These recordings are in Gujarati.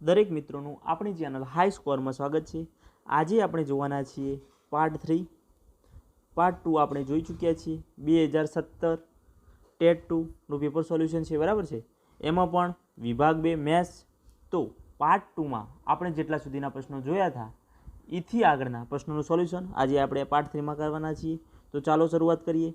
દરેક મિત્રોનું આપણી ચેનલ હાઈ સ્કોરમાં સ્વાગત છે। આજે આપણે જોવાના છીએ પાર્ટ 3। પાર્ટ 2 આપણે જોઈ ચૂક્યા છીએ। 2017 ટેટ 2નું પેપર સોલ્યુશન છે, બરાબર છે। એમાં પણ વિભાગ 2 મેથ્સ। તો પાર્ટ 2માં આપણે જેટલા સુધીના પ્રશ્નો જોયા હતા એથી આગળના પ્રશ્નોનું સોલ્યુશન આજે આપણે પાર્ટ 3માં કરવાના છીએ। તો ચાલો શરૂઆત કરીએ।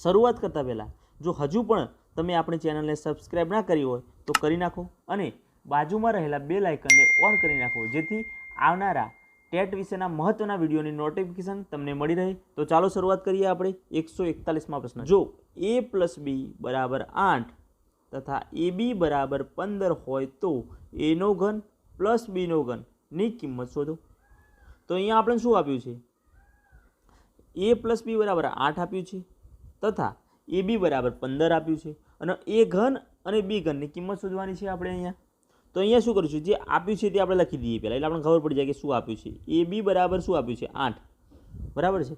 શરૂઆત કરતાં પહેલાં જો હજુ પણ તમે આપણી ચેનલને સબસ્ક્રાઈબ ના કરી હોય તો કરી નાખો અને બાજુમાં રહેલા બેલ આઇકનને ઓન કરી નાખો, જેથી આવનારા ટેટ વિશેના મહત્વના વિડીયોની નોટિફિકેશન તમને મળી રહે। તો ચાલો શરૂઆત કરીએ આપણે 141માં પ્રશ્ન। જો a + b = 8 તથા ab = 15 હોય તો a નો ઘન પ્લસ b નો ઘન ની કિંમત શોધો। તો અહીંયા આપણે શું આપ્યું છે? a + b = 8 આપ્યું છે તથા ab = 15 આપ્યું છે અને a ઘન અને b ઘનની કિંમત શોધવાની છે આપણે અહીંયા। તો અહીંયા શું કરીશું? જે આપ્યું છે તે આપણે લખી દઈએ પહેલાં, એટલે આપણને ખબર પડી જાય કે શું આપ્યું છે। ab બરાબર શું આપ્યું છે? 8, બરાબર છે।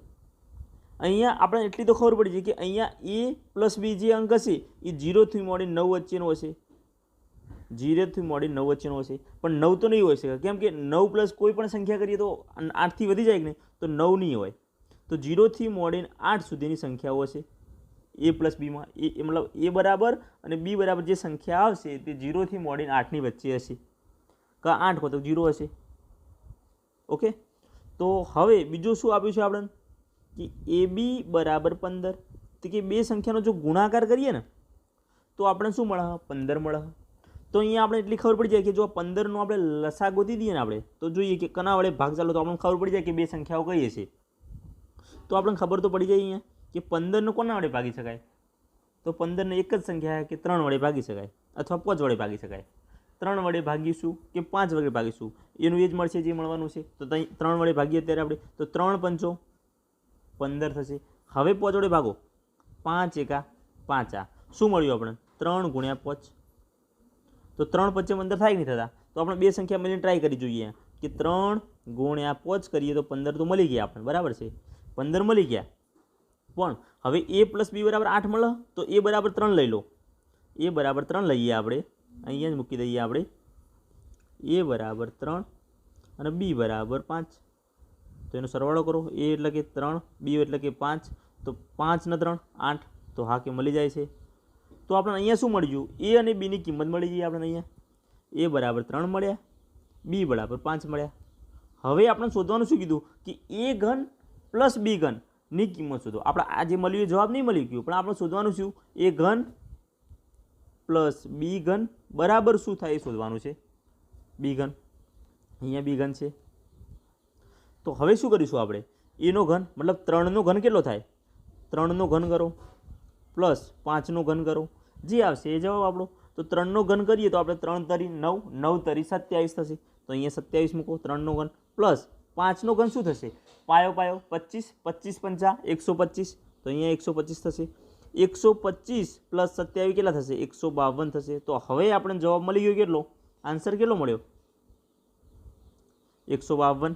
અહીંયા આપણે એટલી તો ખબર પડી જાય કે અહીંયા a + b જે અંક હશે એ 0 થી માંડી 9 વચ્ચેનો હશે, 0 થી માંડી 9 વચ્ચેનો હશે। પણ 9 તો નહીં હોય શકે, કેમ કે 9 પ્લસ કોઈ પણ સંખ્યા કરીએ તો 8 થી વધી જાય કે નહીં, તો 9 નહીં હોય। તો 0 થી માંડીને 8 સુધીની સંખ્યાઓ હશે a + b માં। એ મતલબ a બરાબર અને b બરાબર જે સંખ્યા આવશે તે 0 થી માંડીને 8ની વચ્ચે હશે, કાં 8 હોય તો 0 હશે। ઓકે, તો હવે બીજું શું આપ્યું છે આપણે કે ab = 15, તો કે બે સંખ્યાનો જો ગુણાકાર કરીએ ને તો આપણે શું મળે? 15 મળે। તો અહીંયા આપણે એટલી ખબર પડી જાય કે જો 15નો આપણે લસા ગોતી દઈએ ને આપણે, તો જોઈએ કે કના વડે ભાગ ચાલો, તો આપણને ખબર પડી જાય કે બે સંખ્યાઓ કઈ હશે। તો આપણને ખબર તો પડી જાય અહીંયા કે 15નો કોના વડે ભાગી શકાય? તો 15ને એક જ સંખ્યા કે 3 વડે ભાગી શકાય અથવા 5 વડે ભાગી શકાય। 3 વડે ભાગીશું કે 5 વડે ભાગીશું એનું એ જ મળશે જે મળવાનું છે। તો 3 વડે ભાગીએ અત્યારે આપણે, તો 3 પંચો 15 થશે। હવે 5 વડે ભાગો, 5 એકા 5, આ શું મળ્યું આપણે? 3 × 5, તો 3 × 5 15 થાય નહીં થતા, તો આપણે બે સંખ્યા મળીને ટ્રાય કરી જોઈએ કે 3 × 5 કરીએ તો 15 તો મળી ગયા આપણને, બરાબર છે, 15 મળી ગયા। પણ હવે a + b = 8 મળે તો a = 3 લઈ લો, a = 3 લઈએ આપણે, અહીંયા જ મૂકી દઈએ આપણે, a = 3 અને b = 5। તો એનો સરવાળો કરો, a એટલે કે 3, b એટલે કે 5, તો 5 ને 3 8, તો હા કે મળી જાય છે। તો આપણે અહીંયા શું મળી ગયું? a અને b ની કિંમત મળી ગઈ આપણે અહીંયા, a = 3 મળ્યા, b = 5 મળ્યા। હવે આપણે શોધવાનું શું કીધું કે a ઘન પ્લસ b ઘન ની કિંમત શોધો। આપણે આ જે મળ્યું એ જવાબ નહીં મળી ગયું, પણ આપણે શોધવાનું શું? a ઘન પ્લસ b ઘન બરાબર શું થાય એ શોધવાનું છે, b ઘન। અહીંયા b ઘન છે, તો હવે શું કરીશું આપણે? a નો ઘન મતલબ 3નો ઘન કેટલો થાય? 3નો ઘન કરો પ્લસ 5નો ઘન કરો, જે આવશે એ જવાબ આપણો। તો 3નો ઘન કરીએ તો આપણે 3 તરી 9, 9 તરી 27 થશે, તો અહીંયા 27 મૂકો 3નો ઘન પ્લસ 5નો ઘન શું થશે? પાયો પાયો 25, 25 પંચા 125, તો અહીંયા 125 થશે। 125 પ્લસ 27 કેટલા થશે? 152 થશે। તો હવે આપણે જવાબ મળી ગયો કેટલો? આન્સર કેટલો મળ્યો? 152।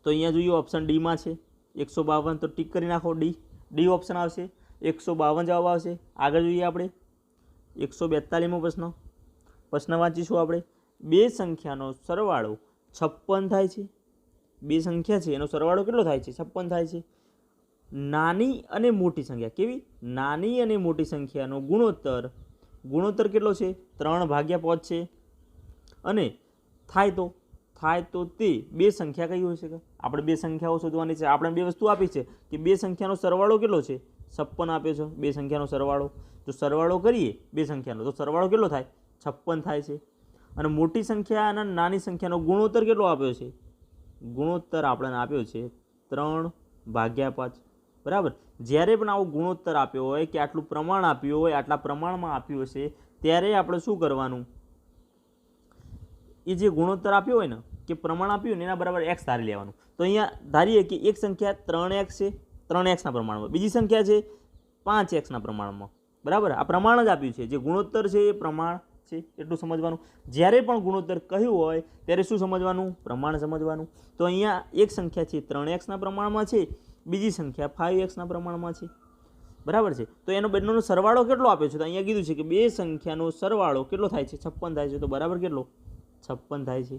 તો અહીંયા જોઈએ ઓપ્શન ડીમાં છે 152, તો ટીક કરી નાખો, ડી ઓપ્શન આવશે, 152 જવાબ આવશે। આગળ જોઈએ આપણે 142મો પ્રશ્ન વાંચીશું આપણે। બે સંખ્યાનો સરવાળો 56 થાય છે, બે સંખ્યા છે એનો સરવાળો કેટલો થાય છે? 56 થાય છે। નાની અને મોટી સંખ્યા, કેવી? નાની અને મોટી સંખ્યાનો ગુણોત્તર કેટલો છે? 3/5 છે। અને થાય તો તે બે સંખ્યા કઈ હોઈ શકે? આપણે બે સંખ્યાઓ શોધવાની છે। આપણે બે વસ્તુ આપી છે કે બે સંખ્યાનો સરવાળો કેટલો છે? 56 આપ્યો છે બે સંખ્યાનો સરવાળો। તો સરવાળો કરીએ બે સંખ્યાનો તો સરવાળો કેટલો થાય? 56 થાય છે। અને મોટી સંખ્યા અને નાની સંખ્યાનો ગુણોત્તર કેટલો આપ્યો છે? ગુણોત્તર આપણને આપ્યો છે 3/5, બરાબર। જ્યારે પણ આવો ગુણોત્તર આપ્યો હોય કે આટલું પ્રમાણ આપ્યું હોય, આટલા પ્રમાણમાં આપ્યું હશે, ત્યારે આપણે શું કરવાનું? એ જે ગુણોત્તર આપ્યો હોય ને કે પ્રમાણ આપ્યું ને એના બરાબર x ધારી લેવાનું। તો અહીંયા ધારીએ કે એક સંખ્યા 3x છે, 3xના પ્રમાણમાં, બીજી સંખ્યા છે 5xના પ્રમાણમાં, બરાબર। આ પ્રમાણ જ આપ્યું છે, જે ગુણોત્તર છે એ પ્રમાણ છે, એટલું સમજવાનું। જ્યારે પણ ગુણોત્તર કહ્યું હોય ત્યારે શું સમજવાનું? પ્રમાણ સમજવાનું। તો અહીંયા એક સંખ્યા છે 3xના પ્રમાણમાં છે, બીજી સંખ્યા 5xના પ્રમાણમાં છે, બરાબર છે। તો એનો બંનેનો સરવાળો કેટલો આપ્યો છે? તો અહીંયા કીધું છે કે બે સંખ્યાનો સરવાળો કેટલો થાય છે? 56 થાય છે। તો બરાબર કેટલો? 56 થાય છે,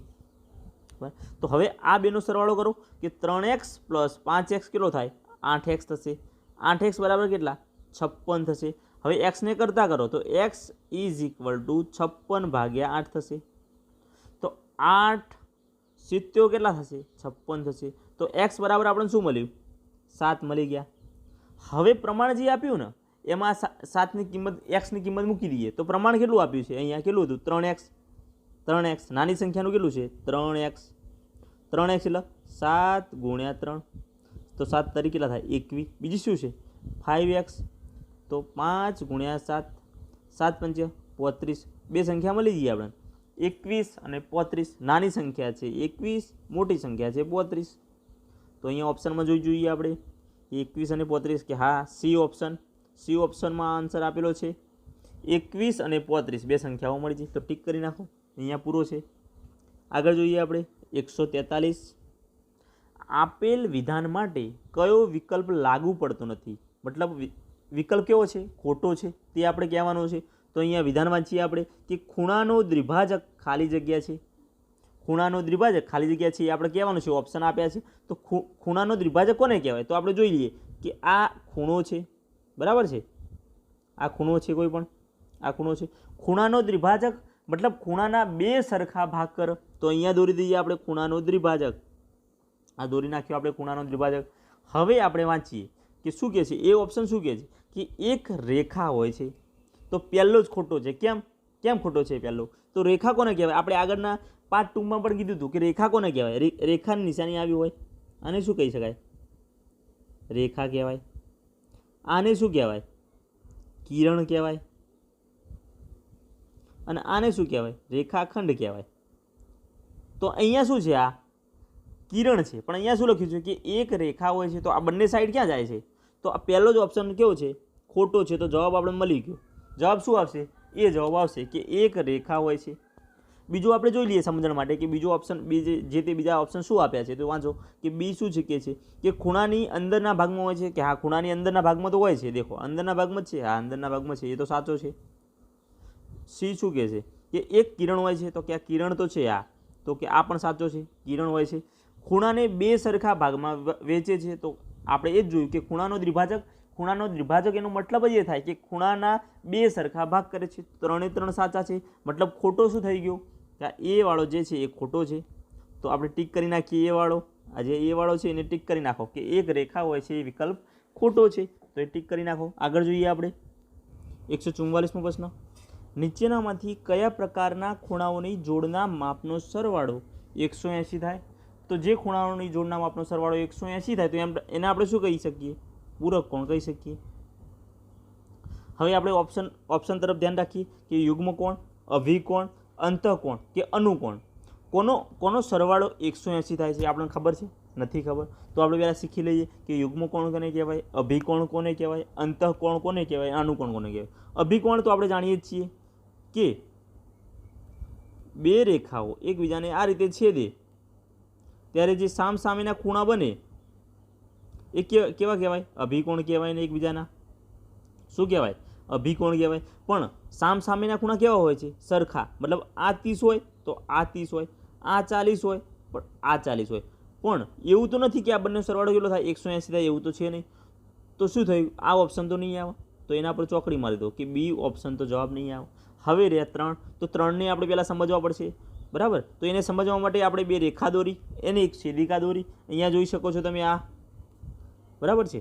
બરાબર. તો હવે આ બેનો સરવાળો કરો કે 3x + 5x કેટલો થાય? 8x થશે. 8x બરાબર કેટલા? 56 થશે. હવે એક્સને કરતાં કરો તો x = 56/8 થશે. તો 8 70 કેટલા થશે? 56 થશે. તો x બરાબર આપણને શું મળ્યું? 7 મળી ગયા. હવે પ્રમાણ જે આપ્યું ને એમાં 7ની કિંમત એક્સની કિંમત મૂકી દઈએ તો પ્રમાણ કેટલું આપ્યું છે? અહીંયા કેટલું હતું? 3x. નાની સંખ્યાનું કેટલું છે? 3x. 3x એટલે 7 × 3, તો 7 તારીખ કેટલા થાય? 21. બીજી શું છે? 5x, તો 5 × 7, 7 × 5 = 35. બે સંખ્યા મળી ગઈ આપણે, 21 અને 35. નાની સંખ્યા છે 21, મોટી સંખ્યા છે 35. તો અહીંયા ઓપ્શનમાં જોઈએ આપણે 21 અને 35 કે હા સી ઓપ્શનમાં આન્સર આપેલો છે. 21 અને 35 બે સંખ્યાઓ મળી છે, તો ટીક કરી નાખો. અહીંયા પૂરો છે. આગળ જોઈએ આપણે 143. આપેલ વિધાન માટે કયો વિકલ્પ લાગુ પડતો નથી? મતલબ વિકલ્પ કેવો છે? ખોટો છે, તે આપણે કહેવાનો છે. તો અહીંયા વિધાન વાંચીએ આપણે કે ખૂણાનો દ્વિભાજક ખાલી જગ્યા છે. ખૂણાનો દ્વિભાજક ખાલી જગ્યા છે એ આપણે કહેવાનું છે. ઓપ્શન આપ્યા છે. તો ખૂણાનો દ્વિભાજક કોને કહેવાય? તો આપણે જોઈ લઈએ કે આ ખૂણો છે, બરાબર છે. આ ખૂણો છે, કોઈ પણ આ ખૂણો છે. ખૂણાનો દ્વિભાજક મતલબ ખૂણાના બે સરખા ભાગ કર. તો અહીંયા દોરી દઈએ આપણે ખૂણાનો દ્વિભાજક. આ દોરી નાખ્યો આપણે ખૂણાનો દ્વિભાજક. હવે આપણે વાંચીએ કે શું કહે છે એ ઓપ્શન. શું કહે છે કે એક રેખા હોય છે. તો પહેલો જ ખોટો છે. કેમ ખોટો છે પહેલો? તો રેખા કોને કહેવાય? આપણે આગળના પાર્ટ 2માં પણ કીધું હતું કે રેખા કોને કહેવાય? રેખાની નિશાની આવી હોય આને શું કહી શકાય? રેખા કહેવાય. આને શું કહેવાય? કિરણ કહેવાય. અને આને શું કહેવાય? રેખાખંડ કહેવાય. તો અહીંયા શું છે? આ કિરણ છે, પણ અહીંયા શું લખ્યું છે કે એક રેખા હોય છે. તો આ બંને સાઈડ ક્યાં જાય છે? તો આ પહેલો જ ઓપ્શન કેવો છે? ખોટો છે. તો જવાબ આપણે મળી ગયો. જવાબ શું આવશે? એ જવાબ આવશે કે એક રેખા હોય છે. બીજું આપણે જોઈ લઈએ સમજણ માટે કે બીજો ઓપ્શન બીજા ઓપ્શન શું આપ્યા છે. તો વાંચો કે બી શું છે કે ખૂણાની અંદરના ભાગમાં હોય છે. કે હા ખૂણાની અંદરના ભાગમાં તો હોય છે. દેખો અંદરના ભાગમાં જ છે. હા અંદરના ભાગમાં છે, એ તો સાચો છે. સી શું કહે છે કે એક કિરણ હોય છે. તો કે આ કિરણ તો છે. આ તો કે આ પણ સાચો છે, કિરણ હોય છે. ખૂણાને બે સરખા ભાગમાં વહેંચે છે. તો આપણે એ જ જોયું કે ખૂણાનો દ્વિભાજક એનો મતલબ જ એ થાય કે ખૂણાના બે સરખા ભાગ કરે છે. 3 એ 3 સાચા છે. મતલબ ખોટો શું થઈ ગયો? કે એ વાળો જે છે એ ખોટો છે. તો આપણે ટીક કરી નાખીએ એ વાળો. આ જે એ વાળો છે એને ટીક કરી નાખો કે એક રેખા હોય છે એ વિકલ્પ ખોટો છે. તો એ ટીક કરી નાખો. આગળ જોઈએ આપણે 144મો પ્રશ્ન. નીચેનામાંથી કયા પ્રકારના ખૂણાઓની જોડના માપનો સરવાળો 180 થાય? તો જે ખૂણાઓની જોડના માપનો સરવાળો 180 થાય તો એને આપણે શું કહી શકીએ? પૂરક કોણ કહી શકીએ. હવે આપણે ઓપ્શન તરફ ધ્યાન રાખીએ કે યુગ્મ કોણ, અભિકોણ, અંતઃકોણ કે અનુકોણ કોનો સરવાળો 180 થાય છે? આપણને ખબર છે? નથી ખબર. તો આપણે પહેલાં શીખી લઈએ કે યુગ્મ કોણ કોને કહેવાય, અભિકોણ કોને કહેવાય, અંતઃકોણ કોને કહેવાય, અનુકોણ કોને કહેવાય. અભિકોણ તો આપણે જાણીએ જ છીએ કે બે રેખાઓ એકબીજાને આ રીતે છેદે ત્યારે જે સામસામેના ખૂણા બને એ કેવા કહેવાય? અભિકોણ કહેવાય. ને એકબીજાના શું કહેવાય? અભિકોણ કહેવાય. પણ સામસામેના ખૂણા કેવા હોય છે? સરખા. મતલબ આ 30 હોય તો આ 30 હોય, આ 40 હોય પણ આ 40 હોય. પણ એવું તો નથી કે આ બંને સરવાળો કેટલો થાય? 180 થાય, એવું તો છે નહીં. તો શું થયું? આ ઓપ્શન તો નહીં આવે. તો એના પર ચોકડી મારી દો કે બી ઓપ્શન તો જવાબ નહીં આવે. હવે રહ્યા 3. તો 3ને આપણે પહેલાં સમજવા પડશે, બરાબર. તો એને સમજવા માટે આપણે બે રેખા દોરી, એને એક છેદિકા દોરી. અહીંયા જોઈ શકો છો તમે આ, બરાબર છે.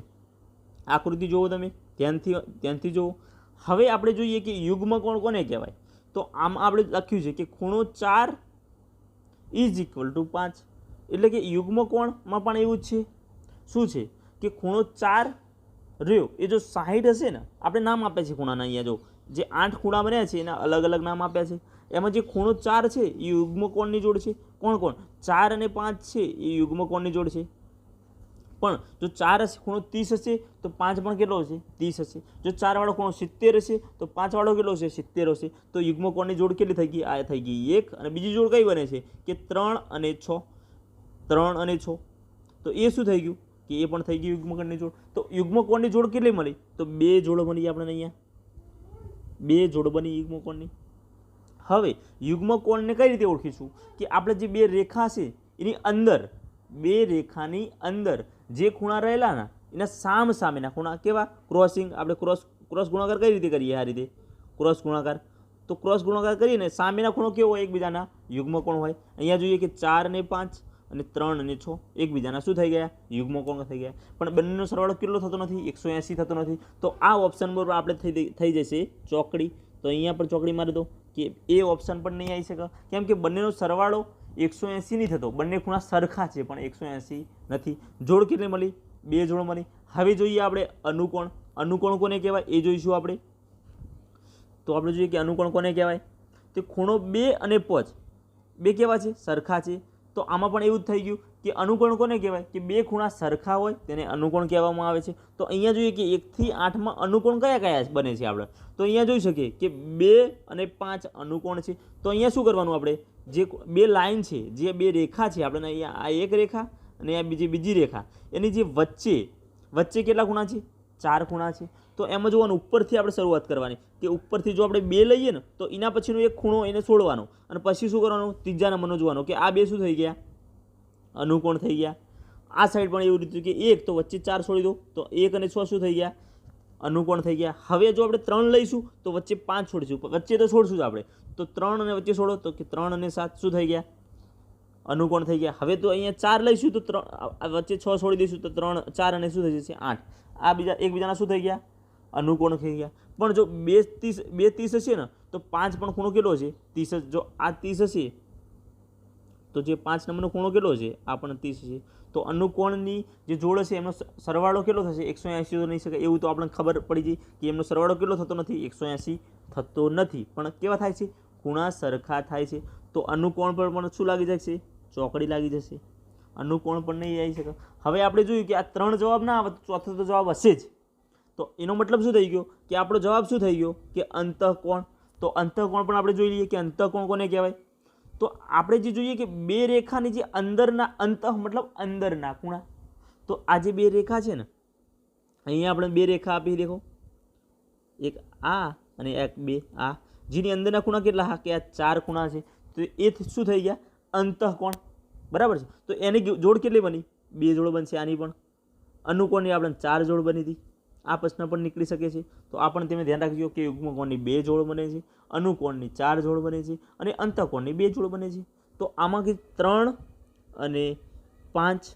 આકૃતિ જુઓ તમે ધ્યાનથી જુઓ. હવે આપણે જોઈએ કે યુગ્મ કોણ કોને કહેવાય. તો આમ આપણે લખ્યું છે કે ખૂણો 4 = 5. એટલે કે યુગ્મ કોણમાં પણ એવું જ છે. શું છે કે ખૂણો 4 રહ્યો એ જો 60 હશે ને, આપણે નામ આપ્યા છે ખૂણાના. અહીંયા જો જે 8 ખૂણા બન્યા છે એના અલગ અલગ નામ આપ્યા છે. એમાં જે ખૂણો 4 છે એ યુગ્મ કોણની જોડ છે. કોણ 4 અને 5 છે એ યુગ્મ કોણની જોડ છે. પણ જો 4 હશે ખૂણો 30 હશે તો 5 પણ કેટલો હશે? 30 હશે. જો 4 વાળો ખૂણો 70 હશે તો 5 વાળો કેટલો હશે? 70 હશે. તો યુગ્મ કોણની જોડ કેટલી થઈ ગઈ? આ થઈ ગઈ 1. અને બીજી જોડ કઈ બને છે કે 3 અને 6. 3 અને 6. તો એ શું થઈ ગયું કે એ પણ થઈ ગયું યુગ્મ કોણની જોડ. તો યુગ્મ કોણની જોડ કેટલી મળી? તો 2 જોડ મળી આપણને. અહીંયા 2 જોડ બની યુગ્મ કોણની. હવે યુગ્મકોણને કઈ રીતે ઓળખીશું કે આપણે જે બે રેખા છે એની અંદર, બે રેખાની અંદર જે ખૂણા રહેલા ને એના સામ સામેના ખૂણા કેવા ક્રોસિંગ, આપણે ક્રોસ ગુણાકાર કઈ રીતે કરીએ, આ રીતે ક્રોસ ગુણાકાર, તો ક્રોસ ગુણાકાર કરીએ ને સામેના ખૂણો કેવો હોય, એકબીજાના યુગ્મકોણ હોય. અહીંયા જોઈએ કે 4 અને 5 અને 3 અને 6 એકબીજાના શું થઈ ગયા, યુગ્મકોણ થઈ ગયા. પણ બંનેનો સરવાળો કેટલો થતો નથી, 180 થતો નથી. તો આ ઓપ્શન પર આપણે થઈ જશે ચોકડી. તો અહીંયા પણ ચોકડી મારી દો કે એ ઓપ્શન પણ નહીં આવી શકે, કેમ કે બંનેનો સરવાળો 180 નહીં થતો. બંને ખૂણા સરખા છે પણ 180 નથી. જોડ કેટલી મળી, 2 જોડ મળી. હવે જોઈએ આપણે અનુકોણ. અનુકોણ કોને કહેવાય એ જોઈશું આપણે. તો આપણે જોઈએ કે અનુકોણ કોને કહેવાય, તે ખૂણો 2 અને 5 બે કેવા છે, સરખા છે. તો આમાં પણ એવું જ થઈ ગયું કે અનુકોણ કોને કહેવાય કે બે ખૂણા સરખા હોય તેને અનુકોણ કહેવામાં આવે છે. તો અહીંયા જોઈએ કે 1 થી 8માં અનુકોણ કયા કયા બને છે આપણે. તો અહીંયા જોઈ શકીએ કે 2 અને 5 અનુકોણ છે. તો અહીંયા શું કરવાનું, આપણે જે બે લાઈન છે, જે બે રેખા છે, આપણે અહીંયા આ એક રેખા અને આ બીજી રેખા, એની જે વચ્ચે કેટલા ખૂણા છે, 4 ખૂણા છે. તો એમાં જોવાનું ઉપરથી આપણે શરૂઆત કરવાની કે ઉપરથી જો આપણે 2 લઈએ ને તો એના પછીનો એક ખૂણો એને છોડવાનો અને પછી શું કરવાનું, ત્રીજા નંબરનો જોવાનો કે આ બે શું થઈ ગયા, અનુકોણ થઈ ગયા. આ સાઈડ પણ એવું રીતે કે 1 તો વચ્ચે 4 છોડી દો તો 1 અને 6 શું થઈ ગયા, અનુકોણ થઈ ગયા. હવે જો આપણે 3 લઈશું તો વચ્ચે 5 છોડીશું, વચ્ચે તો છોડશું જ આપણે. તો 3 અને વચ્ચે છોડો તો કે 3 અને 7 શું થઈ ગયા, અનુકોણ થઈ ગયા. હવે તો અહીંયા 4 લઈશું તો 3 વચ્ચે 6 છોડી દઈશું તો 3 4 અને શું થઈ જશે, 8. આ બીજા એકબીજાના શું થઈ ગયા, અનુકોણ થઈ ગયા. પણ જો 2 30 હશે ને તો 5 પણ ખૂણો કેટલો છે, 30. જો આ 30 હશે તો જે 5 નંબરનો ખૂણો કેટલો છે, આ પણ 30 છે. તો અનુકોણની જે જોડ છે એમનો સરવાળો કેટલો થશે, 180 તો નહીં શકે. એવું તો આપણને ખબર પડી ગઈ કે એમનો સરવાળો કેટલો થતો નથી, 180 થતો નથી. પણ કેવા થાય છે, ખૂણા સરખા થાય છે. તો અનુકોણ પર પણ શું લાગી જશે, ચોકડી લાગી જશે. અનુકોણ પણ નહીં આવી શકે. હવે આપણે જોયું કે આ 3 જવાબ ના આવે તો ચોથો તો જવાબ હશે જ. તો એનો મતલબ શું થઈ ગયો કે આપણો જવાબ શું થઈ ગયો કે અંતઃકોણ. તો અંતઃકોણ પણ આપણે જોઈ લઈએ કે અંતઃકોણ કોને કહેવાય. તો આપણે જે જોઈએ કે બે રેખાની જે અંદરના અંતઃ મતલબ અંદરના ખૂણા. તો આ જે બે રેખા છે ને, અહીંયા આપણે બે રેખા આપી દેખો, એક આ અને એક બે આ, જેની અંદરના ખૂણા કેટલા, હા કે આ 4 ખૂણા છે. તો એ શું થઈ ગયા, અંતઃકોણ. બરાબર છે. તો એની જોડ કેટલી બની, 2 જોડ બનશે. આની પણ અનુકોણની આપણે 4 જોડ બની હતી. આ પ્રશ્ન પણ નીકળી શકે છે. તો આ પણ તમે ધ્યાન રાખજો કે યુગ્મકોણની 2 જોડ બને છે, અનુકોણની 4 જોડ બને છે અને અંતઃકોણની 2 જોડ બને છે. તો આમાંથી 3 અને 5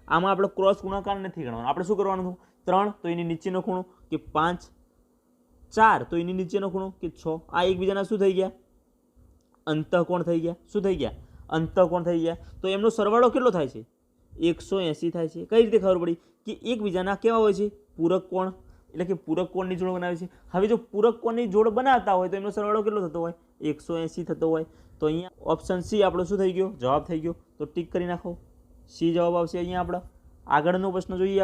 આમાં આપણે ક્રોસ ગુણાકાર નથી ગણવાનો. આપણે શું કરવાનું, 3 તો એની નીચેનો ખૂણો કે 5, 4 તો એની નીચેનો ખૂણો કે 6. આ એકબીજાના શું થઈ ગયા, અંતઃકોણ થઈ ગયા. શું થઈ ગયા, અંતઃકોણ થઈ ગયા. તો એમનો સરવાળો કેટલો થાય છે, 180 થાય છે. કઈ રીતે ખબર પડી કે એકબીજાના કેવા હોય છે, પૂરક કોણ. એટલે કે પૂરક કોણની જોડ બનાવે છે. હવે જો પૂરક કોણની જોડ બનાવતા હોય તો એમનો સરવાળો કેટલો થતો હોય, 180 થતો હોય. તો અહીંયા ઓપ્શન સી આપણો શું થઈ ગયો, જવાબ થઈ ગયો. તો ટીક કરી નાખો, સી જવાબ આવશે. અહીંયા આપણે આગળનો પ્રશ્ન જોઈએ.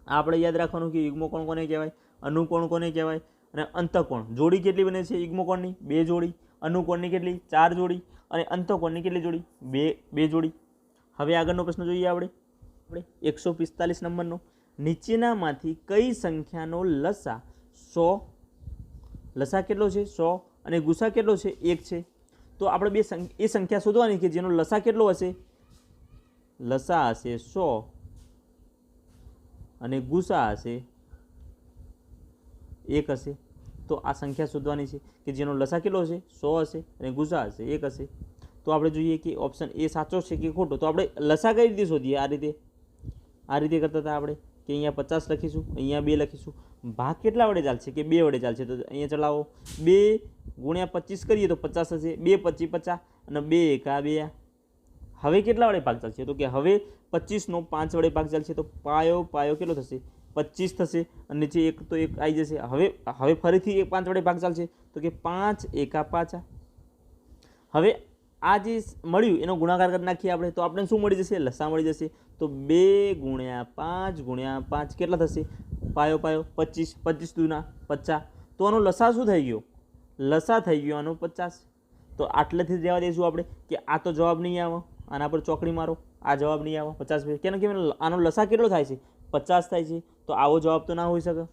આપણે યાદ રાખવાનું કે યુગ્મકોણ કોને કહેવાય, અનુકોણ કોને કહેવાય અને અંતઃકોણ. જોડી કેટલી બને છે યુગ્મકોણની, 2 જોડી. અનુકોણની કેટલી, 4 જોડી. અને અંતઃકોણની કેટલી જોડી, 2 જોડી. હવે આગળનો પ્રશ્ન જોઈએ આપણે 145 નંબરનો. નીચેનામાંથી કઈ સંખ્યાનો લસા 100, લસા કેટલો છે 100 અને ગુસા કેટલો છે 1 છે. તો આપણે એ સંખ્યા શોધવાની કે જેનો લસા કેટલો હશે, લસા હશે 100 અને ગુસા હશે 1 હશે. તો આ સંખ્યા શોધવાની છે કે જેનો લસા કેટલો હશે, 100 હશે અને ગુસા હશે 1 હશે. તો આપણે જોઈએ કે ઓપ્શન એ સાચો છે કે ખોટો. તો આપણે લસા કઈ રીતે શોધીએ, આ રીતે કરતા હતા આપણે કે અહીંયા 50 લખીશું, અહીંયા 2 લખીશું. ભાગ કેટલા વડે ચાલશે કે 2 વડે ચાલશે. તો અહીંયા ચલાવો, 2 ગુણ્યા 25 કરીએ તો 50 હશે. 2 25 50 અને 2 એકા 2. હવે કેટલા વડે ભાગ ચાલશે, તો કે હવે 25નો 5 વડે ભાગ ચાલશે. તો પાયો કેટલો થશે, 25 થશે અને નીચે 1 તો 1 આવી જશે. હવે ફરીથી 5 વડે ભાગ ચાલશે તો કે 5 એકા 5. હવે આ જે મળ્યું એનો ગુણાકાર કરી નાખીએ આપણે તો આપણે શું મળી જશે, લસા મળી જશે. તો 2 ગુણ્યા 5 ગુણ્યા 5 કેટલા થશે, પાયો 25, 25 દૂના 50. તો આનો લસા શું થઈ ગયો, લસા થઈ ગયો આનો 50. તો આટલેથી જવા દઈશું આપણે કે આ તો જવાબ નહીં આવે. આના પર ચોકડી મારો, આ જવાબ નહીં આવે 50. કેમ કે આનો લસા કેટલો થાય છે, 50 થાય છે. તો આવો જવાબ તો ના હોઈ શકે.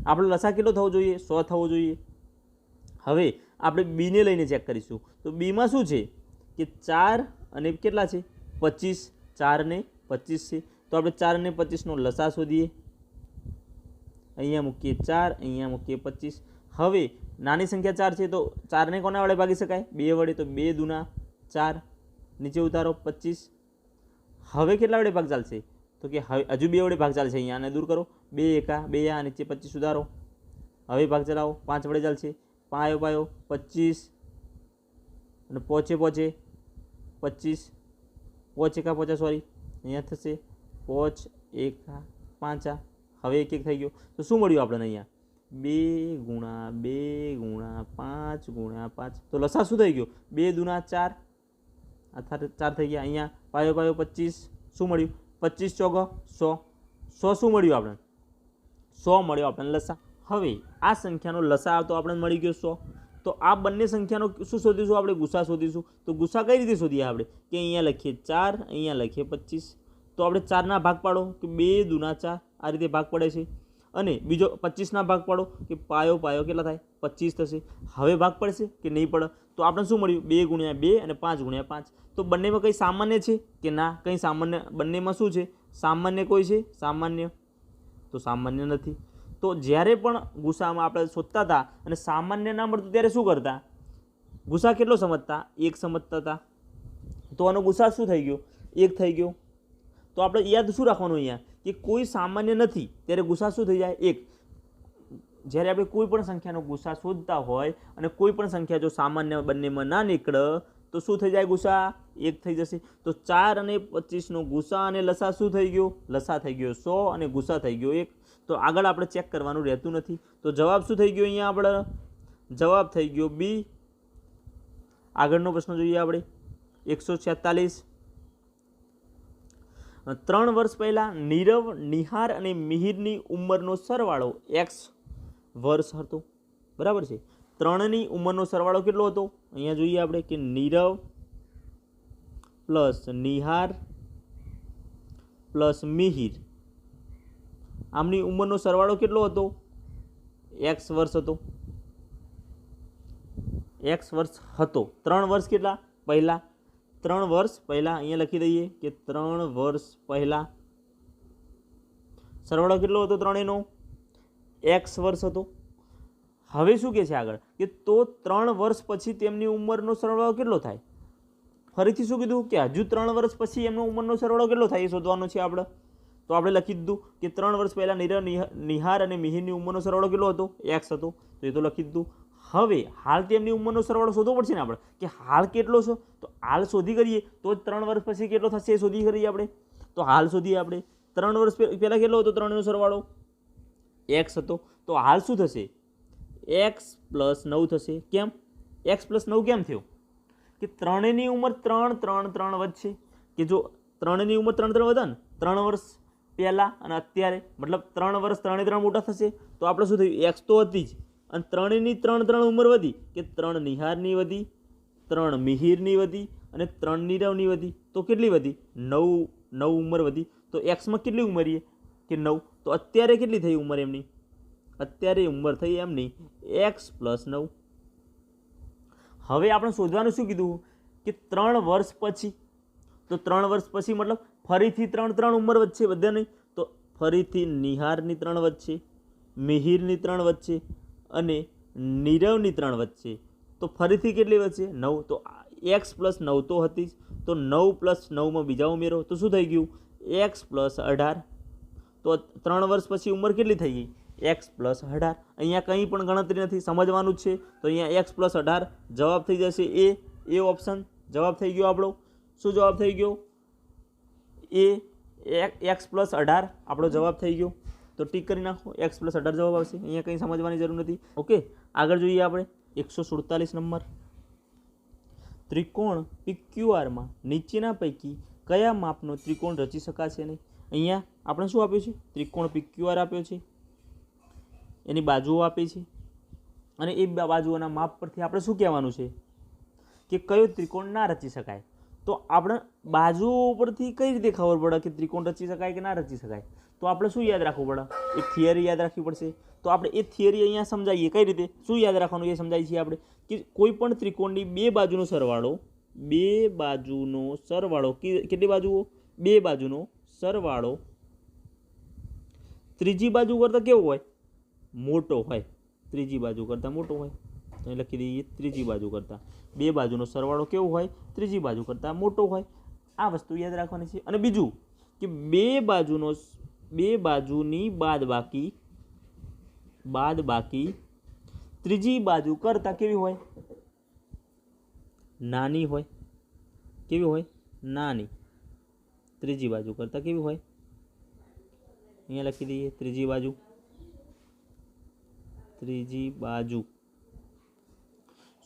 આપણો લસા કેટલો થવો જોઈએ, 100 થવો જોઈએ. હવે આપણે બીને લઈને ચેક કરીશું. તો બીમાં શું છે કે 4 અને કેટલા છે 25, 4 ને 25 છે. તો આપણે 4 અને 25નો લસા શોધીએ. અહીંયા મૂકીએ 4, અહીંયા મૂકીએ 25. હવે નાની સંખ્યા 4 છે તો 4ને કોના વડે ભાગી શકાય 2 વડે. તો 2 દુના 4, નીચે ઉતારો 25. હવે કેટલા વડે ભાગ ચાલશે તો કે હવે હજુ 2 વડે ભાગ ચાલશે. અહીંયા આને દૂર કરો, 2 એકા 2 આ નીચે 25 સુધારો. હવે ભાગ ચલાવો, 5 વડે ચાલશે. પાયો પાયો 25 અને પોચે 25, પોચ એકા 50 સોરી અહીંયા થશે 5 એકા 5. હવે 1 1 થઈ ગયો. તો શું મળ્યું આપણને અહીંયા 2 ગુણા 2 ગુણા 5 ગુણા 5. તો લસા શું થઈ ગયો 2 દુના 4, આ 4 થઈ ગયા. અહીંયા પાયો પાયો 25, શું મળ્યું 25 ચોગો 100. 100 શું મળ્યું આપણે 100 મળ્યો આપણને લસા. હવે આ સંખ્યાનો લસા તો આપણને મળી ગયો 100. તો આ બંને સંખ્યાનો શું શોધીશું આપણે ગુસા શોધીશું. તો ગુસા કઈ રીતે શોધીએ આપણે કે અહીંયા લખીએ 4, અહીંયા લખીએ 25. તો આપણે 4ના ભાગ પાડો કે 2 દુના 4, આ રીતે ભાગ પડે છે. અને બીજો 25ના ભાગ પાડો કે પાયો પાયો કેટલા થાય 25 થશે. હવે ભાગ પડશે કે નહીં પડે. તો આપણે શું મળ્યું 2 ગુણ્યા 2 અને 5 ગુણ્યા 5. તો બંનેમાં કંઈ સામાન્ય છે કે ના, કંઈ સામાન્ય બંનેમાં શું છે સામાન્ય કોઈ છે સામાન્ય, તો સામાન્ય નથી. તો જ્યારે પણ ગુસામાં આપણે શોધતા હતા અને સામાન્ય ના મળતું ત્યારે શું કરતા ગુસા કેટલો સમજતા 1 સમજતા હતા. તો આનો ગુસા શું થઈ ગયો 1 થઈ ગયો. તો આપણે યાદ શું રાખવાનું અહીંયા કે કોઈ સામાન્ય નથી ત્યારે ગુસા શું થઈ જાય 1. જ્યારે આપણે કોઈ પણ સંખ્યાનો ગુસા શોધતા હોય અને કોઈ પણ સંખ્યા જો સામાન્ય બંનેમાં ના નીકળે તો શું થઈ જાય ગુસા 1 થઈ જશે. તો 4 અને 25નો ગુસા અને લસા શું થઈ ગયો લસા થઈ ગયો 100 અને ગુસા થઈ ગયો 1. તો આગળ આપણે ચેક કરવાનું રહેતું નથી. તો જવાબ શું થઈ ગયો અહીંયા આપણે જવાબ થઈ ગયો બી. આગળનો પ્રશ્ન જોઈએ આપણે 146. 3 વર્ષ પહેલાં નીરવ, નિહાર અને મિહિરની ઉંમરનો સરવાળો x વર્ષ હતો. બરાબર છે. 3ની ઉંમરનો સરવાળો કેટલો હતો અહીંયા જોઈએ આપણે કે નીરવ પ્લસ નિહાર પ્લસ મિહિર, આમની ઉંમરનો સરવાળો કેટલો હતો x વર્ષ હતો. x વર્ષ હતો. 3 વર્ષ કેટલા પહેલાં 3 વર્ષ પહેલાં અહીંયા લખી દઈએ કે 3 વર્ષ પહેલાં સરવાળો કેટલો હતો ત્રણેયનો x વર્ષ હતો. હવે શું કહે છે આગળ કે તો 3 વર્ષ પછી તેમની ઉંમરનો સરવાળો કેટલો થાય. ફરીથી શું કીધું કે હજુ 3 વર્ષ પછી એમનો ઉંમરનો સરવાળો કેટલો થાય એ શોધવાનો છે આપણે. તો આપણે લખી દીધું કે 3 વર્ષ પહેલાં નીરવ, નિહાર અને મિહિરની ઉંમરનો સરવાળો કેટલો હતો x હતો. તો એ તો લખી દીધું. હવે હાલ તેમની ઉંમરનો સરવાળો શોધવો પડશે ને આપણે કે હાલ કેટલો છે. તો હાલ શોધી કરીએ તો જ 3 વર્ષ પછી કેટલો થશે એ શોધી કરીએ આપણે. તો હાલ શોધીએ આપણે. 3 વર્ષ પહેલાં કેટલો હતો ત્રણેયનો સરવાળો x હતો. તો હાલ શું થશે x પ્લસ 9 થશે. કેમ x પ્લસ 9 કેમ થયો કે ત્રણેયની ઉંમર 3 3 3 વધશે. કે જો ત્રણેયની ઉંમર 3 3 વધે ને 3 વર્ષ પહેલાં અને અત્યારે મતલબ 3 વર્ષ 3 3 મોટા થશે. તો આપણે શું થયું x તો હતી જ અને ત્રણેયની 3 3 ઉંમર વધી કે 3 નિહારની વધી, 3 મિહિરની વધી અને 3 નીરવની વધી. તો કેટલી વધી 9 ઉંમર વધી. તો એક્સમાં કેટલી ઉંમર કે 9. તો અત્યારે કેટલી થઈ ઉંમર એમની અત્યારે ઉંમર થઈ એમની x પ્લસ 9. હવે આપણે શોધવાનું શું કીધું કે 3 વર્ષ પછી. તો 3 વર્ષ પછી મતલબ ફરીથી 3 3 ઉંમર વધશે બધાની. તો ફરીથી નિહારની 3 વધશે, મિહિરની 3 વધશે અને નીરવની 3 વધશે. તો ફરીથી કેટલી વધશે 9. તો x પ્લસ 9 તો હતી જ. તો 9 પ્લસ 9માં બીજા ઉમેરો તો શું થઈ ગયું x પ્લસ 18. તો 3 વર્ષ પછી ઉંમર કેટલી થઈ ગઈ x પ્લસ 18. અહીંયા કંઈ પણ ગણતરી નથી, સમજવાનું જ છે. તો અહીંયા x પ્લસ 18 જવાબ થઈ જશે એ ઓપ્શન જવાબ થઈ ગયો આપણો. શું જવાબ થઈ ગયો x પ્લસ 18 આપણો જવાબ થઈ ગયો. તો ટીક કરી નાખો x પ્લસ 18 જવાબ આવશે. અહીંયા કંઈ સમજવાની જરૂર નથી. ઓકે આગળ જોઈએ આપણે 147 નંબર. ત્રિકોણ PQRમાં નીચેના પૈકી કયા માપનો ત્રિકોણ રચી શકાશે નહીં. અહીંયા આપણે શું આપ્યું છે ત્રિકોણ PQR આપ્યો છે, એની બાજુઓ આપી છે અને એ બાજુઓના માપ પરથી આપણે શું કહેવાનું છે કે કયો ત્રિકોણ ના રચી શકાય. તો આપણે બાજુઓ પરથી કઈ રીતે ખબર પડે કે ત્રિકોણ રચી શકાય કે ના રચી શકાય. તો આપણે શું યાદ રાખવું પડે? એક થિયરી યાદ રાખવી પડશે. તો આપણે એ થિયરી અહીંયા સમજાવીએ કઈ રીતે, શું યાદ રાખવાનું એ સમજાવીએ છીએ આપણે કે કોઈ પણ ત્રિકોણની બે બાજુનો સરવાળો કેટલી બાજુઓ? બે બાજુનો સરવાળો ત્રીજી બાજુ કરતાં કેવો હોય? મોટો હોય. ત્રીજી બાજુ કરતાં મોટો હોય. તો લખી દઈએ ત્રીજી બાજુ કરતાં. બે બાજુનો સરવાળો કેવો હોય? ત્રીજી બાજુ કરતાં મોટો હોય. આ વસ્તુ યાદ રાખવાની છે. અને બીજું કે બે બાજુની બાદબાકી ત્રીજી બાજુ કરતાં કેવી હોય? નાની હોય. કેવી હોય? નાની. ત્રીજી બાજુ કરતાં કેવી હોય? અહીંયા લખી દઈએ ત્રીજી બાજુ.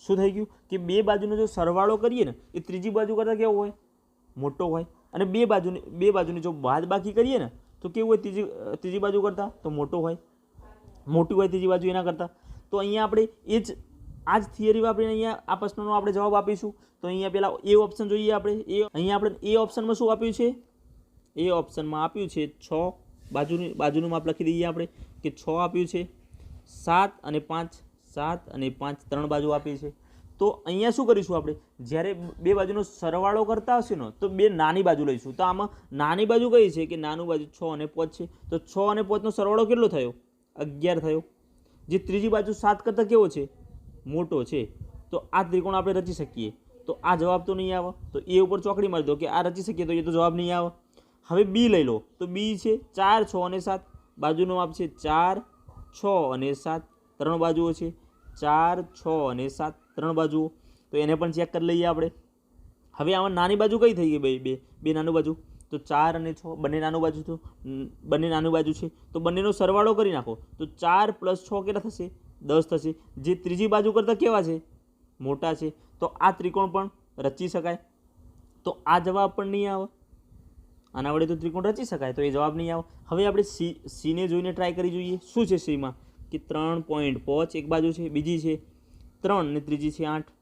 શું થઈ ગયું કે બે બાજુનો જો સરવાળો કરીએ ને એ ત્રીજી બાજુ કરતાં કેવો હોય? મોટો હોય. અને બે બાજુની જો બાદબાકી કરીએ ને તો કેવું હોય? ત્રીજી બાજુ કરતાં તો મોટો હોય. મોટી હોય ત્રીજી બાજુ એના કરતાં. તો અહીંયા આપણે આ જ થિયરી વાપરીને અહીંયા આ પ્રશ્નનો આપણે જવાબ આપીશું. તો અહીંયા પહેલાં એ ઓપ્શન જોઈએ આપણે. અહીંયા આપણે એ ઓપ્શનમાં શું આપ્યું છે? એ ઓપ્શનમાં આપ્યું છે 6. બાજુનું માપ લખી દઈએ આપણે કે 6 આપ્યું છે. 7 અને 5 3 બાજુ આપી છે. તો અહીંયા શું કરીશું આપણે? જ્યારે બે બાજુનો સરવાળો કરતા હશે ને તો બે નાની બાજુ લઈશું. તો આમાં નાની બાજુ કઈ છે કે નાનું બાજુ 6 અને 5 છે. તો 6 અને 5નો સરવાળો કેટલો થયો? 11 થયો. જે ત્રીજી બાજુ 7 કરતાં કેવો છે? મોટો છે. તો આ ત્રિકોણ આપણે રચી શકીએ. તો આ જવાબ તો નહીં આવે. તો એ ઉપર ચોકડી મારી દો કે આ રચી શકીએ. તો એ તો જવાબ નહીં આવે. હવે બી લઈ લો. તો બી છે 4, 6 અને 7. બાજુનો માપ છે 4, 6 અને 7. 3 બાજુઓ છે 4, 6 અને 7. 3 બાજુઓ. તો એને પણ ચેક કરી લઈએ આપણે. હવે આમાં નાની બાજુ કઈ થઈ ગઈ? બે નાનું બાજુ. તો 4 અને 6 બંને નાનું બાજુ છે. તો બંનેનો સરવાળો કરી નાખો. તો 4 + 6 કેટલા થશે? 10 થશે. જે ત્રીજી બાજુ કરતાં કેવા છે? મોટા છે. તો આ ત્રિકોણ પણ રચી શકાય. તો આ જવાબ પણ નહીં આવે. આના વડે તો ત્રિકોણ રચી શકાય. તો એ જવાબ નહીં આવે. હવે આપણે સીને જોઈને ટ્રાય કરી જોઈએ. શું છે સીમાં? કે 3.5 એક બાજુ છે, બીજી છે 3 અને ત્રીજી છે 8.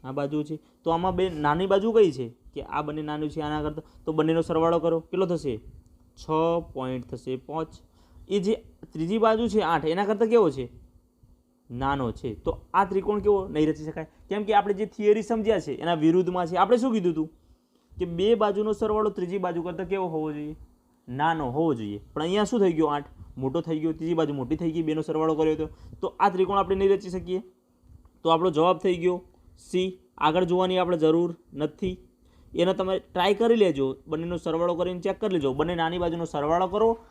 આ બાજુ છે. તો આમાં બે નાની બાજુ કઈ છે? કે આ બંને નાનું છે આના કરતાં. તો બંનેનો સરવાળો કરો. કેટલો થશે? 6 થશે 5. એ જે ત્રીજી બાજુ છે 8 એના કરતાં કેવો છે? નાનો છે. તો આ ત્રિકોણ કેવો? નહીં રચી શકાય. કેમ કે આપણે જે થિયરી સમજ્યા છે એના વિરુદ્ધમાં છે. આપણે શું કીધું હતું કે બે બાજુનો સરવાળો ત્રીજી બાજુ કરતાં કેવો હોવો જોઈએ? નાનો હોવો જોઈએ. પણ અહીંયા શું થઈ ગયો? 8 મોટો થઈ ગયો. ત્રીજી બાજુ મોટી થઈ ગઈ. બેનો સરવાળો કર્યો હતો. તો આ ત્રિકોણ આપણે નહીં રચી શકીએ. તો આપણો જવાબ થઈ ગયો સી. આગળ જોવાની આપણે જરૂર નથી. એને તમે ટ્રાય કરી લેજો. બંનેનો સરવાળો કરીને ચેક કરી લેજો. બંને નાની બાજુનો સરવાળો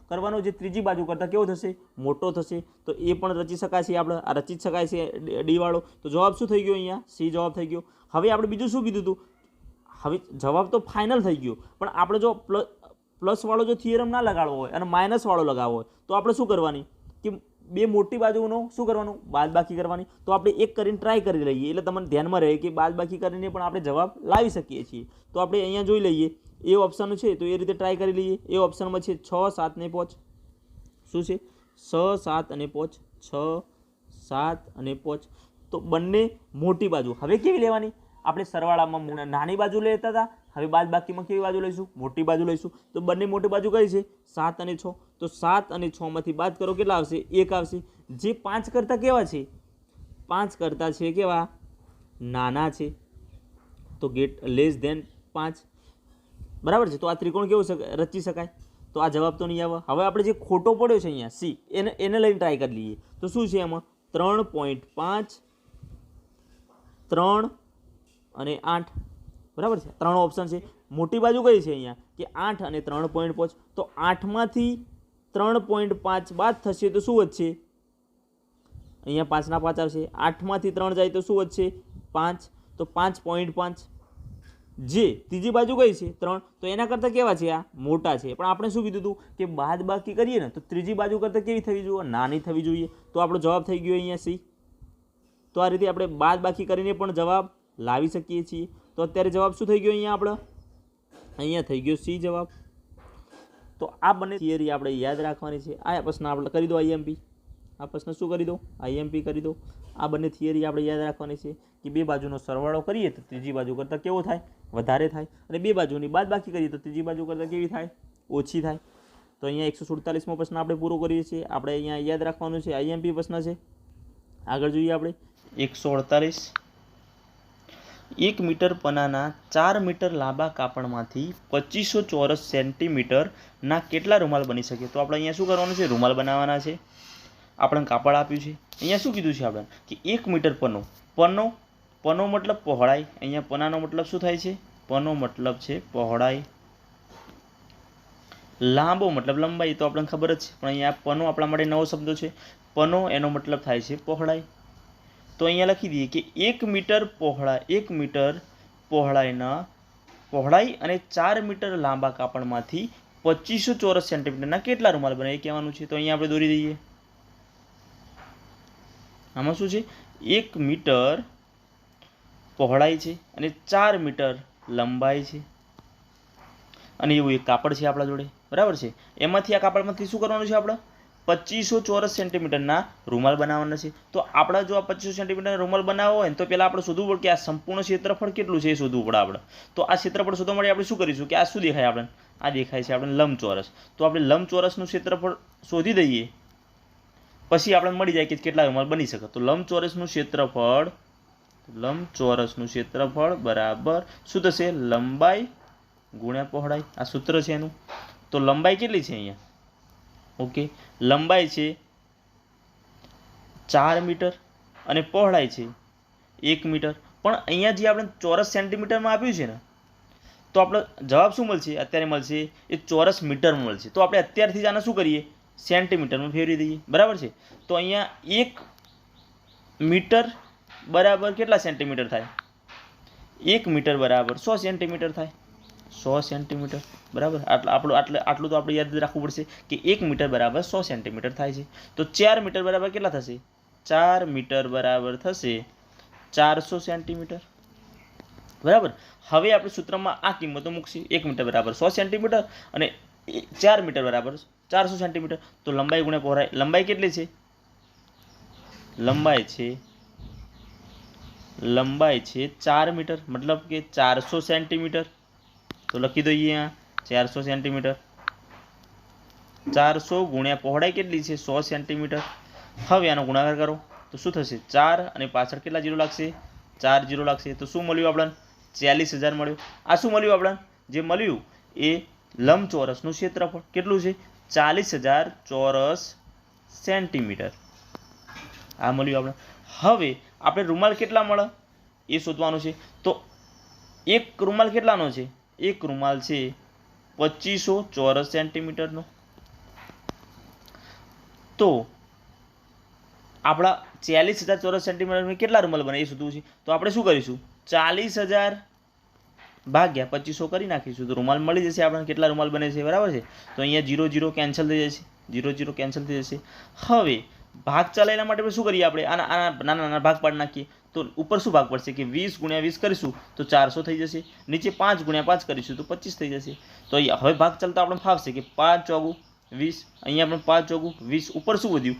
કરવાનો જે ત્રીજી બાજુ કરતાં કેવો થશે? મોટો થશે. તો એ પણ રચી શકાય છે. આપણે આ રચી શકાય છે ડી વાળો. તો જવાબ શું થઈ ગયો? અહીંયા સી જવાબ થઈ ગયો. હવે આપણે બીજું શું કીધું હતું? હવે જવાબ તો ફાઇનલ થઈ ગયો. પણ આપણે જો પ્લસ વાળો જો થિયરમ ના લગાડવો હોય અને માઇનસ વાળો લગાવવો હોય તો આપણે શું કરવાની? કે બે મોટી બાજુનો શું કરવાનું? બાદબાકી કરવાની. તો આપણે એક કરીને ટ્રાય કરી લઈએ. એટલે તમને ધ્યાનમાં રહે કે બાદબાકી કરીને પણ આપણે જવાબ લાવી શકીએ છીએ. તો આપણે અહીંયા જોઈ લઈએ. એ ઓપ્શન છે તો એ રીતે ટ્રાય કરી લઈએ. એ ઓપ્શનમાં છે 6, 7 અને 5. શું છે? 6, 7 અને 5. 6, 7 અને 5. તો બંને મોટી બાજુ. હવે કેવી લેવાની? આપણે સરવાળામાં નાની બાજુ લેતા હતા. હવે બાદબાકીમાં કેવી બાજુ લઈશું? મોટી બાજુ લઈશું. તો બંને મોટી બાજુ કઈ છે? 7 અને 6. તો 7 અને 6 માંથી બાદ કરો. કેટલા આવશે? 1 આવશે. જે 5 કરતાં કેવા છે? 5 કરતાં છે કેવા? નાના છે. તો લેસ ધેન 5. બરાબર છે. તો આ ત્રિકોણ કેવું રચી શકાય? તો આ જવાબ તો નહીં આવે. હવે આપણે જે ખોટો પડ્યો છે અહીંયા સી એને લઈને ટ્રાય કરી લઈએ. તો શું છે એમાં? 3.5, 3 અને 8. બરાબર છે. 3 ઓપ્શન છે. મોટી બાજુ કઈ છે અહીંયા? કે 8 અને 3.5. તો 8માંથી 3.5 બાદ થશે તો શું વધશે? અહીંયા 5 ના 5 આવશે. 8માંથી 3 જાય તો શું વધશે? 5. તો 5.5. જે ત્રીજી બાજુ કઈ છે? 3. તો એના કરતાં કેવા છે? આ મોટા છે. પણ આપણે શું કીધું હતું કે બાદબાકી કરીએ ને તો ત્રીજી બાજુ કરતાં કેવી થવી જોઈએ? નાની થવી જોઈએ. તો આપણો જવાબ થઈ ગયો અહીંયા સી. તો આ રીતે આપણે બાદબાકી કરીને પણ જવાબ લાવી શકીએ છીએ. તો અત્યારે જવાબ શું થઈ ગયો? અહીંયા થઈ ગયો સી જવાબ. તો આ બંને થિયરી આપણે યાદ રાખવાની છે. આ પ્રશ્ન આપણે કરી દો આઈએમપી. આ પ્રશ્ન શું કરી દો? આઈએમપી કરી દો. આ બંને થિયરી આપણે યાદ રાખવાની છે કે બે બાજુનો સરવાળો કરીએ તો ત્રીજી બાજુ કરતાં કેવો થાય? વધારે થાય. અને બે બાજુની બાદબાકી કરીએ તો ત્રીજી બાજુ કરતાં કેવી થાય? ઓછી થાય. तो अहींया 147मो प्रश्न આપણે પૂરો કરીએ છીએ। આપણે અહીંયા યાદ રાખવાનું છે આઈએમપી પ્રશ્ન છે। આગળ જોઈએ આપણે 148 1 મીટર પનાના 4 મીટર લાંબા કાપડમાંથી 2500 ચોરસ સેન્ટીમીટરના કેટલા રૂમાલ બની શકે? તો આપણે અહીંયા શું કરવાનું છે? રૂમાલ બનાવવાના છે। આપણને કાપડ આપ્યું છે, અહીંયા શું કીધું છે આપણને કે 1 મીટર પનો, પનો પનો મતલબ પહોળાઈ, અહીંયા પનાનો મતલબ શું થાય છે? પનો મતલબ છે પહોળાઈ, લાંબો મતલબ લંબાઈ, તો આપણને ખબર જ છે, પણ અહીંયા પનો આપણા માટે નવો શબ્દ છે। પનો એનો મતલબ થાય છે પહોળાઈ, તો અહીંયા લખી દઈએ કે 1 મીટર પહોળાઈ, 1 મીટર પહોળાઈ અને 4 મીટર લાંબા કાપડમાંથી 2500 ચોરસ સેન્ટીમીટરના કેટલા રૂમાલ બને એ કહેવાનું છે। તો અહીંયા આપણે દોરી દઈએ। આમાં શું છે? 1 મીટર પહોળાઈ છે અને 4 મીટર લંબાઈ છે, અને એવું એક કાપડ છે આપણા જોડે, બરાબર છે। એમાંથી આ કાપડમાંથી શું કરવાનું છે? આપણે 2500 ચોરસ સેન્ટીમીટરના રૂમાલ બનાવવાના છે। તો આપણે જો આ 2500 સેન્ટીમીટરના રૂમાલ બનાવવો હોય તો પહેલાં આપણે શોધવું પડે કે આ સંપૂર્ણ ક્ષેત્રફળ કેટલું છે એ શોધવું પડે આપણે। તો આ ક્ષેત્રફળ શોધવા માટે આપણે શું કરીશું કે આ શું દેખાય આપણે? આ દેખાય છે આપણે લંબચોરસ। તો આપણે લંબચોરસનું ક્ષેત્રફળ શોધી દઈએ, પછી આપણે મળી જાય કે કેટલા રૂમાલ બની શકે। તો લંબચોરસનું ક્ષેત્રફળ બરાબર શું થશે? લંબાઈ ગુણ્યા પહોળાઈ, આ સૂત્ર છે એનું। તો લંબાઈ કેટલી છે અહીંયા? ઓકે, લંબાઈ છે 4 મીટર અને પહોળાઈ છે 1 મીટર, પણ અહીંયા જે આપણે ચોરસ સેન્ટીમીટરમાં આપ્યું છે ને, તો આપણે જવાબ શું મળશે? અત્યારે મળશે એ ચોરસ મીટરમાં મળશે। તો આપણે અત્યારથી જ આને શું કરીએ? સેન્ટીમીટરમાં ફેરવી દઈએ, બરાબર છે। તો અહીંયા 1 મીટર બરાબર કેટલા સેન્ટીમીટર થાય? 1 મીટર બરાબર 100 સેન્ટીમીટર થાય, 100 સેન્ટીમીટર, બરાબર। આટલું તો આપણે યાદ રાખવું પડશે કે 1 મીટર બરાબર 100 સેન્ટીમીટર થાય છે। તો 4 મીટર બરાબર કેટલા થશે? 4 મીટર બરાબર થશે 400 સેન્ટીમીટર, બરાબર। હવે આપણે સૂત્રમાં આ કિંમતો મૂકશે। 1 મીટર બરાબર 100 સેન્ટીમીટર અને 4 મીટર બરાબર 400 સેન્ટીમીટર। તો લંબાઈ ગુણ્યા પહોળાઈ, લંબાઈ કેટલી છે? લંબાઈ છે 4 મીટર, મતલબ કે 400 સેન્ટીમીટર। તો લખી દઈએ અહીંયા 400 સેન્ટીમીટર, 400 ગુણ્યા પહોળાઈ કેટલી છે? 100 સેન્ટીમીટર। હવે આનો ગુણાકાર કરો તો શું થશે? 4 અને પાછળ કેટલા જીરો લાગશે? 4 જીરો લાગશે। તો શું મળ્યું આપણને? 44000 મળ્યું। આ શું મળ્યું આપણને? જે મળ્યું એ લંબચોરસનું ક્ષેત્રફળ કેટલું છે? 40000 ચોરસ સેન્ટીમીટર, આ મળ્યું આપણે। હવે આપણે રૂમાલ કેટલા મળે એ શોધવાનું છે। તો એક રૂમાલ કેટલાનો છે? એક રૂમાલ છે 2500 ચોરસ સેન્ટીમીટરનો। તો આપણા 40000 ચોરસ સેન્ટીમીટરમાં કેટલા રૂમાલ બને એ શોધવું છે। તો આપણે શું કરીશું? 40000 ભાગ્યા 2500 કરી નાખીશું, તો રૂમાલ મળી જશે આપણને કેટલા રૂમાલ બને છે, બરાબર છે। તો અહીંયા 0 0 કેન્સલ થઈ જશે, 0 0 કેન્સલ થઈ જશે। હવે ભાગ ચાલેલા માટે આપણે શું કરીએ? આપણે આના નાના ભાગ પાડી નાખીએ। તો ઉપર શું ભાગ પડશે કે 20 ગુણ્યા 20 કરીશું તો 400 થઈ જશે, નીચે 5 ગુણ્યા 5 કરીશું તો 25 થઈ જશે। તો હવે ભાગ ચાલતા આપણે ફાવશે કે 5 ચોગું 20, અહીંયા આપણે 5 ચોગું 20, ઉપર શું વધ્યું?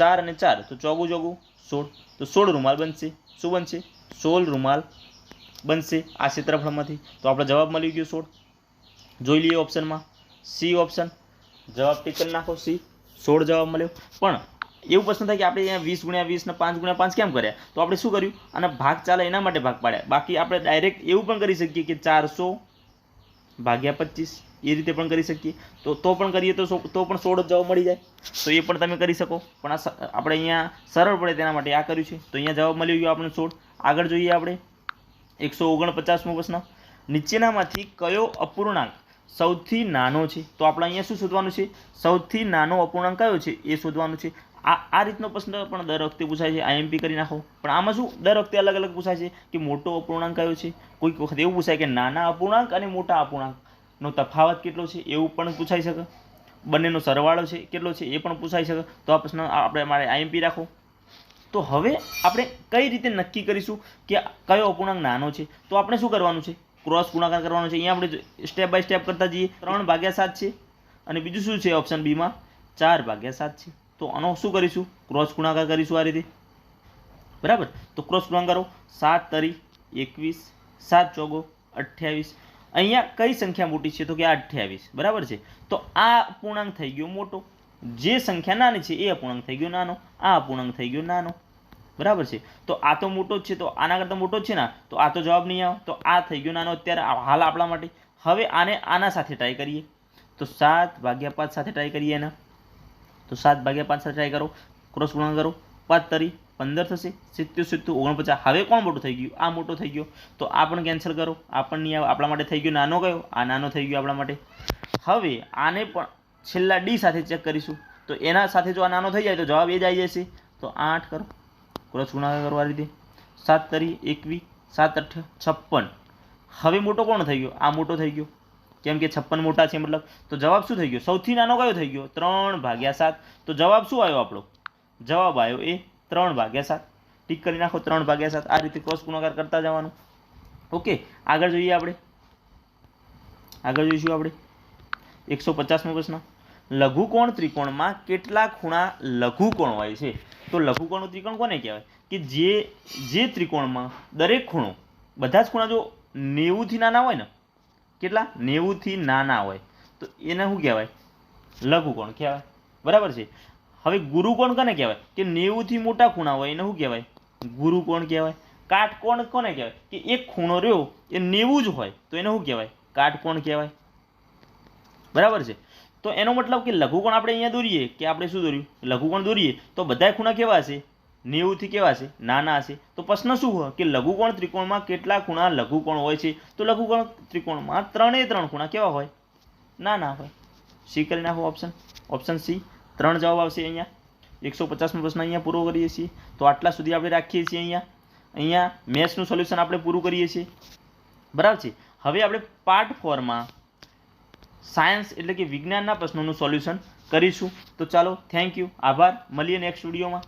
4 અને 4, તો ચોગું ચોગું 16, તો 16 રૂમાલ બનશે। શું બનશે? 16 રૂમાલ બનશે આ ક્ષેત્રફળમાંથી। તો આપણે જવાબ મળી ગયો 16। જોઈ લઈએ ઓપ્શનમાં, સી ઓપ્શન, જવાબ ટીક કરી નાખો, સી 16 જવાબ મળ્યો। પણ એવું પ્રશ્ન થાય કે આપણે અહીંયા 20 ગુણ્યા 20 ને 5 ગુણ્યા 5 કેમ કર્યા? તો આપણે શું કર્યું? અને ભાગ ચાલે એના માટે ભાગ પાડ્યા। બાકી આપણે ડાયરેક્ટ એવું પણ કરી શકીએ કે 400 ભાગ્યા 25 એ રીતે પણ કરી શકીએ। તો પણ કરીએ તો પણ 16 જવાબ મળી જાય, તો એ પણ તમે કરી શકો। પણ આપણે અહીંયા સરળ પડે તેના માટે આ કર્યું છે। તો અહીંયા જવાબ મળી ગયો આપણે 16। આગળ જોઈએ આપણે 149મો પ્રશ્ન, નીચેનામાંથી કયો અપૂર્ણાંક સૌથી નાનો છે? તો આપણે અહીંયા શું શોધવાનું છે? સૌથી નાનો અપૂર્ણાંક કયો છે એ શોધવાનું છે। આ રીતનો પ્રશ્ન પણ દર વખતે પૂછાય છે, આઈએમપી કરી નાખો। પણ આમાં શું દર વખતે અલગ અલગ પૂછાય છે કે મોટો અપૂર્ણાંક કયો છે, કોઈક વખત એવું પૂછાય કે નાના અપૂર્ણાંક અને મોટા અપૂર્ણાંકનો તફાવત કેટલો છે એવું પણ પૂછાઈ શકે, બંનેનો સરવાળો છે કેટલો છે એ પણ પૂછાઈ શકે। તો આ પ્રશ્ન આપણે મારે આઈએમપી રાખો। તો હવે આપણે કઈ રીતે નક્કી કરીશું કે કયો અપૂર્ણાંક નાનો છે? તો આપણે શું કરવાનું છે? ક્રોસ ગુણાકાર કરવાનો છે। અહીંયા આપણે સ્ટેપ બાય સ્ટેપ કરતા જઈએ। 3/7 છે અને બીજું શું છે? ઓપ્શન બીમાં 4/7 છે। તો આનો શું કરીશું? ક્રોસ ગુણાકાર કરીશું આ રીતે, બરાબર। તો ક્રોસ ગુણાકાર કરો, 7 તરી 21, 7 ચોગો 28 અહીંયા કઈ સંખ્યા મોટી છે? તો કે 28, બરાબર છે. તો આ અપૂર્ણાંક થઈ ગયો મોટો, જે સંખ્યા નાની છે એ અપૂર્ણાંક થઈ ગયો નાનો, આ અપૂર્ણાંક થઈ ગયો નાનો, બરાબર છે. તો આ તો મોટો જ છે, તો આના કરતાં મોટો જ છે ને, તો આ તો જવાબ નહીં આવે. તો આ થઈ ગયો નાનો અત્યારે હાલ આપણા માટે. હવે આને આના સાથે ટ્રાય કરીએ, તો 7/5 સાથે ટ્રાય કરીએ એના. તો 7/5 સાથે ટ્રાય કરો, ક્રોસ ગુણાકાર કરો, 5 તરી 15 થશે, 70 49. હવે કોણ મોટું થઈ ગયું? આ મોટો થઈ ગયો. તો આ પણ કેન્સલ કરો, આ પણ નહીં આવે. આપણા માટે થઈ ગયો નાનો કયો? આ નાનો થઈ ગયો આપણા માટે. હવે આને પણ છેલ્લા ડી સાથે ચેક કરીશું, તો એના સાથે જો આ નાનો થઈ જાય તો જવાબ એ જ આવી જશે. તો 8 કરો, ક્રોસ ગુણાકાર કરો આ રીતે, 7 તરી 21, 7 8 56. હવે મોટો કોણ થઈ ગયો? આ મોટો થઈ ગયો, કેમ કે 56 મોટા છે મતલબ. તો જવાબ શું થઈ ગયો? સૌથી નાનો કયો થઈ ગયો? 3/7. તો જવાબ શું આવ્યો આપણો? જવાબ આવ્યો એ 3/7. ટીક કરી નાખો 3/7. આ રીતે ક્રોસ ગુણાકાર કરતા જવાનું. ઓકે, આગળ જોઈએ આપણે. આગળ જોઈશું આપણે 150મો પ્રશ્ન. લઘુકોણ ત્રિકોણમાં કેટલા ખૂણા લઘુકોણ હોય છે? તો લઘુકોણનું ત્રિકોણ કોને કહેવાય? કે જે ત્રિકોણમાં દરેક ખૂણો, બધા જ ખૂણા જો 90થી નાના હોય ને, કેટલા? 90થી નાના હોય, તો એને શું કહેવાય? લઘુકોણ કહેવાય, બરાબર છે. હવે ગુરુકોણ કોને કહેવાય? કે 90થી મોટા ખૂણા હોય એને શું કહેવાય? ગુરુકોણ કહેવાય. કાટકોણ કોને કહેવાય? કે એક ખૂણો રહ્યો એ 90 જ હોય તો એને શું કહેવાય? કાટકોણ કહેવાય, બરાબર છે. તો એનો મતલબ કે લઘુકોણ આપણે અહીંયા દોરીએ, કે આપણે શું દોર્યું? લઘુકોણ દોરીએ તો બધા ખૂણા કેવા હશે? 90થી કેવા હશે? નાના હશે. તો પ્રશ્ન શું હોય? કે લઘુકોણ ત્રિકોણમાં કેટલા ખૂણા લઘુકોણ હોય છે? તો લઘુકોણ ત્રિકોણમાં 3 ખૂણા કેવા હોય? નાના હોય. સી કરી નાખો ઓપ્શન. ઓપ્શન સી 3 જવાબ આવશે અહીંયા. 150મો પ્રશ્ન અહીંયા પૂરો કરીએ છીએ. તો આટલા સુધી આપણે રાખીએ છીએ. અહીંયા મેથ્સનું સોલ્યુશન આપણે પૂરું કરીએ છીએ, બરાબર છે. હવે આપણે પાર્ટ 4માં સાયન્સ એટલે કે વિજ્ઞાનના પ્રશ્નોનું સોલ્યુશન કરીશું. તો ચાલો, થેન્ક યુ, આભાર. મળીએ નેક્સ્ટ વિડીયોમાં.